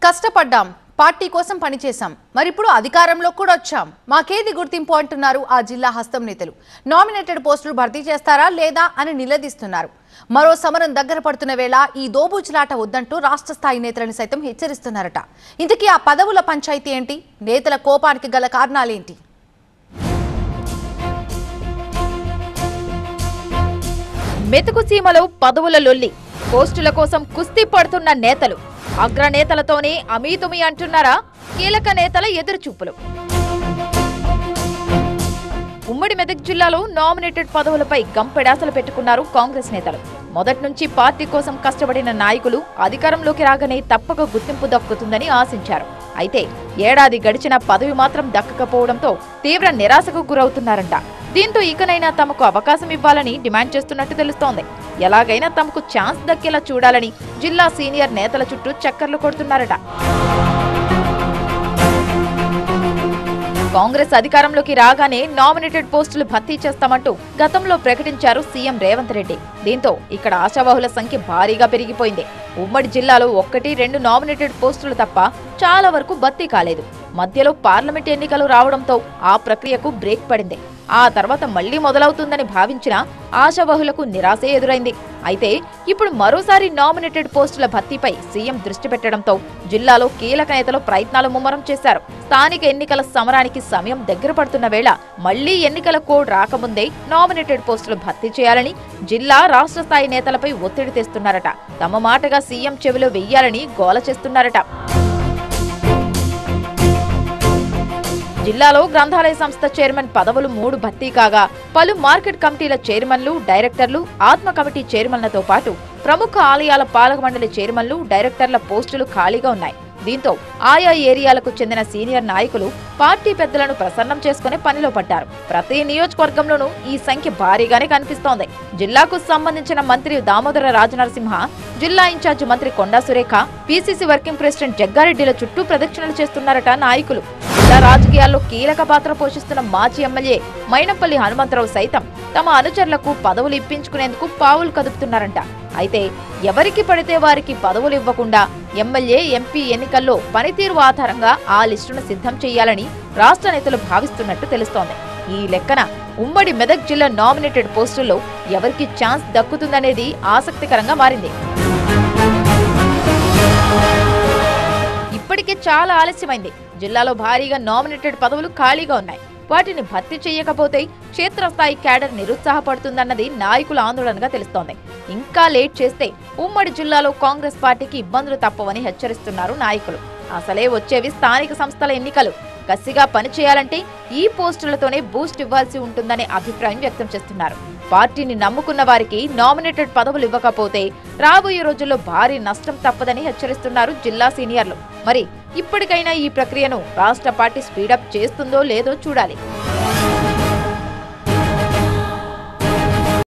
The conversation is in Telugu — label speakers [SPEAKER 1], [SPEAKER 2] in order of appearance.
[SPEAKER 1] కష్టపడ్డాం, పార్టీ కోసం పనిచేశాం, మరిప్పుడు అధికారంలో కూడా వచ్చాం, మాకేది గుర్తింపు అంటున్నారు ఆ జిల్లా హస్తం నేతలు. నామినేటెడ్ పోస్టులు భర్తీ చేస్తారా లేదా అని నిలదీస్తున్నారు. మరో సమరం దగ్గర పడుతున్న వేళ ఈ దోబూచులాట వద్దంటూ రాష్ట్ర స్థాయి నేతలను సైతం హెచ్చరిస్తున్నారట. ఇంతకీ ఆ పదవుల పంచాయతీ ఏంటి? నేతల కోపానికి గల కారణాలేంటి?
[SPEAKER 2] మెతుకు సీమలో పదవుల లొల్లి, పోస్టుల కోసం కుస్తీ పడుతున్న నేతలు, అగ్రనేతలతోనే అమీతుమి అంటున్నారా కీలక నేతల ఎదురుచూపులు. ఉమ్మడి మెదక్ జిల్లాలో నామినేటెడ్ పదవులపై గంపెడాసలు పెట్టుకున్నారు కాంగ్రెస్ నేతలు. మొదటి నుంచి పార్టీ కోసం కష్టపడిన నాయకులు అధికారంలోకి రాగానే తప్పక గుర్తింపు దక్కుతుందని ఆశించారు. అయితే ఏడాది గడిచిన పదవి మాత్రం దక్కకపోవడంతో తీవ్ర నిరాశకు గురవుతున్నారంట. దీంతో ఇకనైనా తమకు అవకాశం ఇవ్వాలని డిమాండ్ చేస్తున్నట్టు తెలుస్తోంది. ఎలాగైనా తమకు ఛాన్స్ దక్కేలా చూడాలని జిల్లా సీనియర్ నేతల చుట్టూ చక్కర్లు కొడుతున్నారట. కాంగ్రెస్ అధికారంలోకి రాగానే నామినేటెడ్ పోస్టులు భర్తీ చేస్తామంటూ గతంలో ప్రకటించారు సీఎం రేవంత్ రెడ్డి. దీంతో ఇక్కడ ఆశావాహుల సంఖ్య భారీగా పెరిగిపోయింది. ఉమ్మడి జిల్లాలో 1-2 నామినేటెడ్ పోస్టులు తప్ప చాలా వరకు భర్తీ కాలేదు. మధ్యలో పార్లమెంట్ ఎన్నికలు రావడంతో ఆ ప్రక్రియకు బ్రేక్ పడింది. ఆ తర్వాత మళ్లీ మొదలవుతుందని భావించిన ఆశావాహులకు నిరాశే ఎదురైంది. అయితే ఇప్పుడు మరోసారి నామినేటెడ్ పోస్టుల భర్తీపై సీఎం దృష్టి పెట్టడంతో జిల్లాలో కీలక నేతలు ప్రయత్నాలు ముమ్మరం చేశారు. స్థానిక ఎన్నికల సమరానికి సమయం దగ్గర పడుతున్న వేళ మళ్లీ ఎన్నికల కోడ్ రాకముందే నామినేటెడ్ పోస్టులు భర్తీ చేయాలని జిల్లా రాష్ట్ర స్థాయి నేతలపై ఒత్తిడి తెస్తున్నారట. తమ మాటగా సీఎం చెవిలో వెయ్యాలని గోల చేస్తున్నారట. జిల్లాలో గ్రంథాలయ సంస్థ చైర్మన్ పదవులు 3 భర్తీ కాగా పలు మార్కెట్ కమిటీల చైర్మన్లు, డైరెక్టర్లు, ఆత్మ కమిటీ చైర్మన్లతో పాటు ప్రముఖ ఆలయాల పాలక మండలి చైర్మన్లు, డైరెక్టర్ల పోస్టులు ఖాళీగా ఉన్నాయి. దీంతో ఆయా ఏరియాలకు చెందిన సీనియర్ నాయకులు పార్టీ పెద్దలను ప్రసన్నం చేసుకునే పనిలో పడ్డారు. ప్రతి నియోజకవర్గంలోనూ ఈ సంఖ్య భారీగానే కనిపిస్తోంది. జిల్లాకు సంబంధించిన మంత్రి దామోదర రాజనరసింహ, జిల్లా ఇన్ఛార్జి మంత్రి Konda Surekha, PCC working president జగ్గారెడ్డిల చుట్టూ ప్రదక్షిణలు చేస్తున్నారట నాయకులు. జిల్లా రాజకీయాల్లో కీలక పాత్ర పోషిస్తున్న మాజీ ఎమ్మెల్యే మైనంపల్లి హనుమంతరావు సైతం తమ అనుచరులకు పదవులు ఇప్పించుకునేందుకు పావులు కదుపుతున్నారంట. అయితే ఎవరికి పడితే వారికి పదవులు ఇవ్వకుండా ఎమ్మెల్యే, ఎంపీ ఎన్నికల్లో పనితీరు ఆధారంగా ఆ లిస్టును సిద్ధం చేయాలని రాష్ట్ర నేతలు భావిస్తున్నట్టు తెలుస్తోంది. ఈ లెక్కన ఉమ్మడి మెదక్ జిల్లా నామినేటెడ్ పోస్టుల్లో ఎవరికి ఛాన్స్ దక్కుతుందనేది ఆసక్తికరంగా మారింది. ఇప్పటికే చాలా ఆలస్యమైంది. జిల్లాలో భారీగా నామినేటెడ్ పదవులు ఖాళీగా ఉన్నాయి. వాటిని భర్తీ చేయకపోతే క్షేత్రస్థాయి క్యాడర్ నిరుత్సాహపడుతుందన్నది నాయకుల ఆందోళనగా తెలుస్తోంది. ఇంకా లేట్ చేస్తే ఉమ్మడి జిల్లాలో కాంగ్రెస్ పార్టీకి ఇబ్బందులు తప్పవని హెచ్చరిస్తున్నారు నాయకులు. అసలే వచ్చేవి స్థానిక సంస్థల ఎన్నికలు. కసిగా పనిచేయాలంటే ఈ పోస్టులతోనే బూస్ట్ ఇవ్వాల్సి ఉంటుందనే అభిప్రాయం వ్యక్తం చేస్తున్నారు. పార్టీని నమ్ముకున్న వారికి నామినేటెడ్ పదవులు ఇవ్వకపోతే రాబోయే రోజుల్లో భారీ నష్టం తప్పదని హెచ్చరిస్తున్నారు జిల్లా సీనియర్లు. మరి ఇప్పటికైనా ఈ ప్రక్రియను రాష్ట్ర పార్టీ స్పీడప్ చేస్తుందో లేదో చూడాలి.